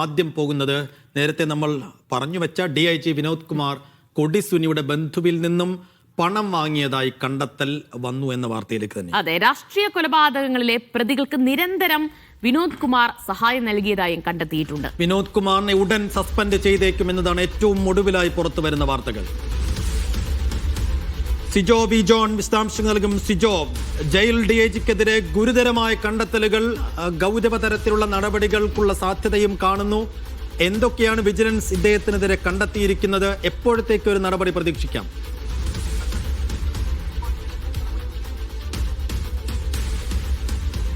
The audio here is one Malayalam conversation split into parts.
ആദ്യം പോകുന്നത് നേരത്തെ നമ്മൾ പറഞ്ഞു വെച്ച DIG വിനോദ് കുമാർ കൊടിസുനിയുടെ ബന്ധുവിൽ നിന്നും പണം വാങ്ങിയതായി കണ്ടെത്തൽ വന്നു എന്ന വാർത്തയിലേക്ക് തന്നെ. അതെ, രാഷ്ട്രീയ കൊലപാതകങ്ങളിലെ പ്രതികൾക്ക് നിരന്തരം വിനോദ് കുമാർ സഹായം നൽകിയതായും കണ്ടെത്തിയിട്ടുണ്ട്. വിനോദ് കുമാറിനെ ഉടൻ സസ്പെൻഡ് ചെയ്തേക്കുമെന്നതാണ് ഏറ്റവും ഒടുവിലായി പുറത്തു വരുന്ന വാർത്തകൾ. സിജോ വി ജോൺ വിശദാംശങ്ങൾ നൽകും. സിജോ, ജയിൽ DIGക്കെതിരെ ഗുരുതരമായ കണ്ടെത്തലുകൾ, ഗൗരവതരത്തിലുള്ള നടപടികൾക്കുള്ള സാധ്യതയും കാണുന്നു. എന്തൊക്കെയാണ് വിജിലൻസ് ഇദ്ദേഹത്തിനെതിരെ കണ്ടെത്തിയിരിക്കുന്നത്? എപ്പോഴത്തേക്ക് ഒരു നടപടി പ്രതീക്ഷിക്കാം?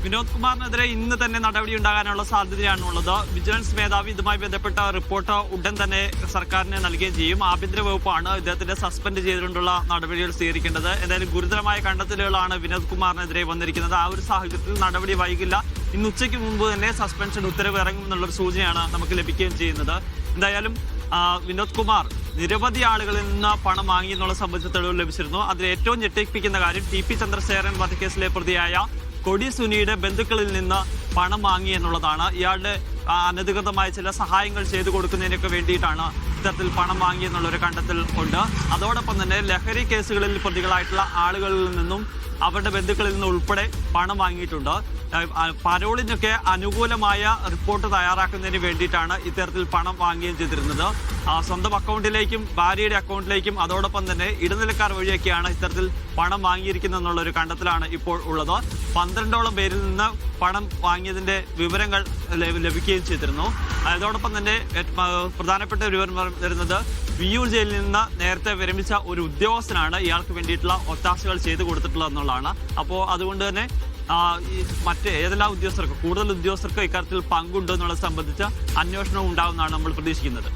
വിനോദ് കുമാറിനെതിരെ ഇന്ന് തന്നെ നടപടി ഉണ്ടാകാനുള്ള സാധ്യതയാണുള്ളത്. വിജിലൻസ് മേധാവി ഇതുമായി ബന്ധപ്പെട്ട റിപ്പോർട്ട് ഉടൻ തന്നെ സർക്കാരിന് നൽകുകയും ചെയ്യും. ആഭ്യന്തര വകുപ്പാണ് ഇദ്ദേഹത്തിന്റെ സസ്പെൻഡ് ചെയ്തുകൊണ്ടുള്ള നടപടികൾ സ്വീകരിക്കേണ്ടത്. എന്തായാലും ഗുരുതരമായ കണ്ടെത്തലുകളാണ് വിനോദ് കുമാറിനെതിരെ വന്നിരിക്കുന്നത്. ആ ഒരു സാഹചര്യത്തിൽ നടപടി വൈകില്ല. ഇന്ന് ഉച്ചയ്ക്ക് മുമ്പ് തന്നെ സസ്പെൻഷൻ ഉത്തരവ് ഇറങ്ങും എന്നുള്ളൊരു സൂചനയാണ് നമുക്ക് ലഭിക്കുകയും ചെയ്യുന്നത്. എന്തായാലും വിനോദ് കുമാർ നിരവധി ആളുകളിൽ നിന്ന് പണം വാങ്ങി എന്നുള്ള സംബന്ധിച്ച തെളിവ് ലഭിച്ചിരുന്നു. അതിൽ ഏറ്റവും ഞെട്ടിപ്പിക്കുന്ന കാര്യം TP ചന്ദ്രശേഖരൻ വധക്കേസിലെ പ്രതിയായ കൊടിസുനിയുടെ ബന്ധുക്കളിൽ നിന്ന് പണം വാങ്ങി എന്നുള്ളതാണ്. ഇയാളുടെ അനധികൃതമായ ചില സഹായങ്ങൾ ചെയ്തു കൊടുക്കുന്നതിനൊക്കെ വേണ്ടിയിട്ടാണ് ഇത്തരത്തിൽ പണം വാങ്ങി എന്നുള്ളൊരു കണ്ടെത്തൽ ഉണ്ട്. അതോടൊപ്പം തന്നെ ലഹരി കേസുകളിൽ പ്രതികളായിട്ടുള്ള ആളുകളിൽ നിന്നും അവരുടെ ബന്ധുക്കളിൽ നിന്ന് ഉൾപ്പെടെ പണം വാങ്ങിയിട്ടുണ്ട്. പരോളിനൊക്കെ അനുകൂലമായ റിപ്പോർട്ട് തയ്യാറാക്കുന്നതിന് വേണ്ടിയിട്ടാണ് ഇത്തരത്തിൽ പണം വാങ്ങുകയും ചെയ്തിരുന്നത്. സ്വന്തം അക്കൗണ്ടിലേക്കും ഭാര്യയുടെ അക്കൗണ്ടിലേക്കും അതോടൊപ്പം തന്നെ ഇടനിലക്കാർ വഴിയൊക്കെയാണ് ഇത്തരത്തിൽ പണം വാങ്ങിയിരിക്കുന്നത് എന്നുള്ളൊരു കണ്ടെത്തലാണ് ഇപ്പോൾ ഉള്ളത്. 12ഓളം പേരിൽ നിന്ന് പണം വാങ്ങിയതിന്റെ വിവരങ്ങൾ ലഭിക്കുകയും ചെയ്തിരുന്നു. അതോടൊപ്പം തന്നെ പ്രധാനപ്പെട്ട ഒരു വിവരം വരുന്നത് വിയ്യൂർ ജയിലിൽ നിന്ന് നേരത്തെ വിരമിച്ച ഒരു ഉദ്യോഗസ്ഥനാണ് ഇയാൾക്ക് വേണ്ടിയിട്ടുള്ള ഒത്താശകൾ ചെയ്തു കൊടുത്തിട്ടുള്ളത് എന്നുള്ളതാണ്. അപ്പോൾ അതുകൊണ്ട് തന്നെ മറ്റ് ഏതെല്ലാം ഉദ്യോഗസ്ഥർക്ക്, കൂടുതൽ ഉദ്യോഗസ്ഥർക്ക് ഇക്കാര്യത്തിൽ പങ്കുണ്ടോ എന്നുള്ളത് സംബന്ധിച്ച അന്വേഷണം ഉണ്ടാവുമെന്നാണ് നമ്മൾ പ്രതീക്ഷിക്കുന്നത്.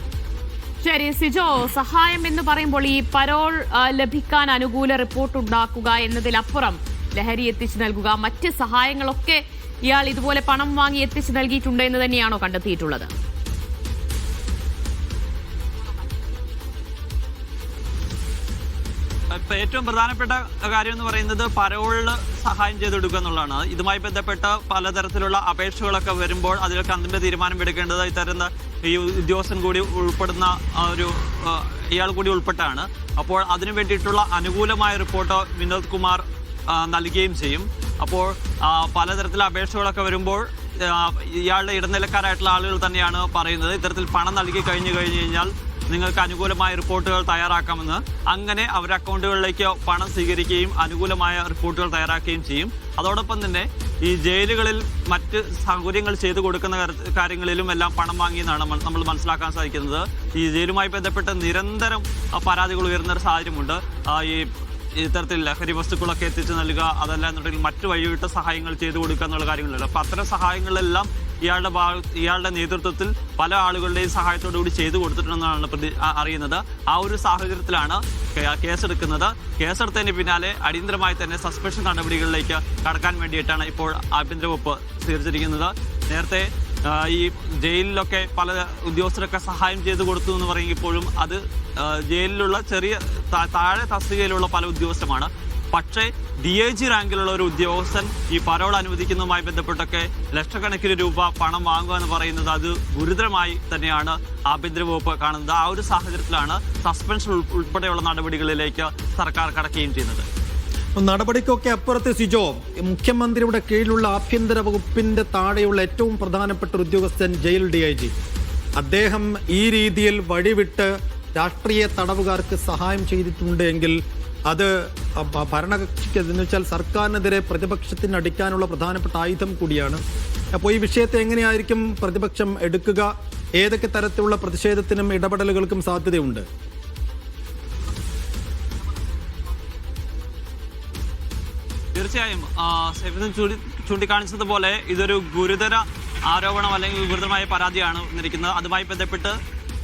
ശരി സിജോ, സഹായം എന്ന് പറയുമ്പോൾ ഈ പരോൾ ലഭിക്കാൻ അനുകൂല റിപ്പോർട്ട് ഉണ്ടാക്കുക എന്നതിലപ്പുറം ലഹരി എത്തിച്ചു നൽകുക, മറ്റ് സഹായങ്ങളൊക്കെ ഇയാൾ ഇതുപോലെ പണം വാങ്ങി എത്തിച്ചു നൽകിയിട്ടുണ്ട് എന്ന് തന്നെയാണോ കണ്ടെത്തിയിട്ടുള്ളത്? ഇപ്പൊ ഏറ്റവും പ്രധാനപ്പെട്ട കാര്യം എന്ന് പറയുന്നത് പരോളിന് സഹായം ചെയ്തെടുക്കുക എന്നുള്ളതാണ്. ഇതുമായി ബന്ധപ്പെട്ട പലതരത്തിലുള്ള അപേക്ഷകളൊക്കെ വരുമ്പോൾ അതിലൊക്കെ അന്തിമ തീരുമാനം എടുക്കേണ്ടത് ഇത്തരം ഈ ഉദ്യോഗസ്ഥൻ കൂടി ഉൾപ്പെടുന്ന ഇയാൾ കൂടി ഉൾപ്പെട്ടാണ്. അപ്പോൾ അതിനു വേണ്ടിയിട്ടുള്ള അനുകൂലമായ റിപ്പോർട്ട് വിനോദ് കുമാർ നൽകുകയും ചെയ്യും. അപ്പോൾ പലതരത്തിലുള്ള അപേക്ഷകളൊക്കെ വരുമ്പോൾ ഇയാളുടെ ഇടനിലക്കാരായിട്ടുള്ള ആളുകൾ തന്നെയാണ് പറയുന്നത് ഇത്തരത്തിൽ പണം നൽകി കഴിഞ്ഞു കഴിഞ്ഞാൽ നിങ്ങൾക്ക് അനുകൂലമായ റിപ്പോർട്ടുകൾ തയ്യാറാക്കാമെന്ന്. അങ്ങനെ അവരുടെ അക്കൗണ്ടുകളിലേക്ക് പണം സ്വീകരിക്കുകയും അനുകൂലമായ റിപ്പോർട്ടുകൾ തയ്യാറാക്കുകയും ചെയ്യും. അതോടൊപ്പം തന്നെ ഈ ജയിലുകളിൽ മറ്റ് സൗകര്യങ്ങൾ ചെയ്തു കൊടുക്കുന്ന കാര്യങ്ങളിലും എല്ലാം പണം വാങ്ങിയെന്നാണ് നമ്മൾ മനസ്സിലാക്കാൻ സാധിക്കുന്നത്. ഈ ജയിലുമായി ബന്ധപ്പെട്ട് നിരന്തരം പരാതികൾ ഉയർന്നൊരു സാഹചര്യമുണ്ട്. ഈ ഇത്തരത്തിൽ ലഹരി വസ്തുക്കളൊക്കെ എത്തിച്ചു നൽകുക, അതല്ല എന്നുണ്ടെങ്കിൽ മറ്റു വഴിവിട്ട സഹായങ്ങൾ ചെയ്തു കൊടുക്കുക എന്നുള്ള കാര്യങ്ങളുണ്ട്. അപ്പം അത്തരം സഹായങ്ങളെല്ലാം ഇയാളുടെ നേതൃത്വത്തിൽ പല ആളുകളുടെയും സഹായത്തോടു കൂടി ചെയ്തു കൊടുത്തിട്ടുണ്ടെന്നാണ് അറിയുന്നത്. ആ ഒരു സാഹചര്യത്തിലാണ് കേസെടുക്കുന്നത്. കേസെടുത്തതിന് പിന്നാലെ അടിയന്തരമായി തന്നെ സസ്പെൻഷൻ നടപടികളിലേക്ക് കടക്കാൻ വേണ്ടിയിട്ടാണ് ഇപ്പോൾ ആഭ്യന്തര വകുപ്പ് സ്വീകരിച്ചിരിക്കുന്നത്. നേരത്തെ ഈ ജയിലിലൊക്കെ പല ഉദ്യോഗസ്ഥരൊക്കെ സഹായം ചെയ്തു കൊടുത്തു എന്ന് പറയുമ്പോഴും അത് ജയിലിലുള്ള ചെറിയ താഴെ തസ്തികയിലുള്ള പല ഉദ്യോഗസ്ഥരുമാണ്. പക്ഷേ DIG റാങ്കിലുള്ള ഒരു ഉദ്യോഗസ്ഥൻ ഈ പരോൾ അനുവദിക്കുന്നതുമായി ബന്ധപ്പെട്ടൊക്കെ ലക്ഷക്കണക്കിന് രൂപ പണം വാങ്ങുക എന്ന് പറയുന്നത് അത് ഗുരുതരമായി തന്നെയാണ് ആഭ്യന്തര വകുപ്പ് കാണുന്നത്. ആ ഒരു സാഹചര്യത്തിലാണ് സസ്പെൻഷൻ ഉൾപ്പെടെയുള്ള നടപടികളിലേക്ക് സർക്കാർ കടക്കുകയും ചെയ്യുന്നത്. നടപടിക്കൊക്കെ അപ്പുറത്ത് സിജോ, മുഖ്യമന്ത്രിയുടെ കീഴിലുള്ള ആഭ്യന്തര വകുപ്പിന്റെ താഴെയുള്ള ഏറ്റവും പ്രധാനപ്പെട്ട ഒരു ഉദ്യോഗസ്ഥൻ ജയിൽ DIG, അദ്ദേഹം ഈ രീതിയിൽ വഴിവിട്ട് രാഷ്ട്രീയ തടവുകാർക്ക് സഹായം ചെയ്തിട്ടുണ്ട് എങ്കിൽ അത് ഭരണകക്ഷിക്ക് എന്ന് വെച്ചാൽ സർക്കാരിനെതിരെ പ്രതിപക്ഷത്തിന് അടിക്കാനുള്ള പ്രധാനപ്പെട്ട ആയുധം കൂടിയാണ്. അപ്പോൾ ഈ വിഷയത്തെ എങ്ങനെയായിരിക്കും പ്രതിപക്ഷം എടുക്കുക? ഏതൊക്കെ തരത്തിലുള്ള പ്രതിഷേധത്തിനും ഇടപെടലുകൾക്കും സാധ്യതയുണ്ട്? തീർച്ചയായും സൈഫുദ്ദീൻ ചൂണ്ടിക്കാണിച്ചതുപോലെ ഇതൊരു ഗുരുതര ആരോപണം അല്ലെങ്കിൽ ഗുരുതരമായ പരാതിയാണ് വന്നിരിക്കുന്നത്. അതുമായി ബന്ധപ്പെട്ട്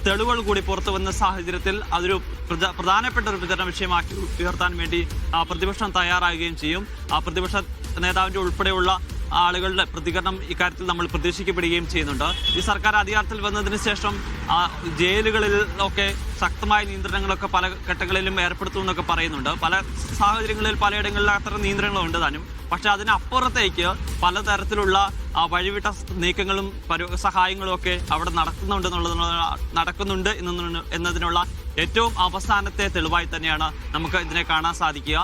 തെളിവുകൾ കൂടി പുറത്തു വന്ന സാഹചര്യത്തിൽ അതൊരു പ്രധാനപ്പെട്ട ഒരു വിതരണ വിഷയമാക്കി ഉയർത്താൻ വേണ്ടി പ്രതിപക്ഷം തയ്യാറാകുകയും ചെയ്യും. പ്രതിപക്ഷ നേതാവിൻ്റെ ഉൾപ്പെടെയുള്ള ആളുകളുടെ പ്രതികരണം ഇക്കാര്യത്തിൽ നമ്മൾ പ്രതീക്ഷിക്കപ്പെടുകയും ചെയ്യുന്നുണ്ട്. ഈ സർക്കാർ അധികാരത്തിൽ വന്നതിന് ശേഷം ജയിലുകളിൽ ഒക്കെ ശക്തമായ നിയന്ത്രണങ്ങളൊക്കെ പല ഘട്ടങ്ങളിലും ഏർപ്പെടുത്തുമെന്നൊക്കെ പറയുന്നുണ്ട്. പല സാഹചര്യങ്ങളിൽ പലയിടങ്ങളിൽ അത്തരം നിയന്ത്രണങ്ങളുണ്ട് താനും. പക്ഷെ അതിനപ്പുറത്തേക്ക് പലതരത്തിലുള്ള വഴിവിട്ട നീക്കങ്ങളും സഹായങ്ങളും ഒക്കെ അവിടെ നടക്കുന്നുണ്ട് എന്നതിനുള്ള ഏറ്റവും അവസാനത്തെ തെളിവായി തന്നെയാണ് നമുക്ക് ഇതിനെ കാണാൻ സാധിക്കുക.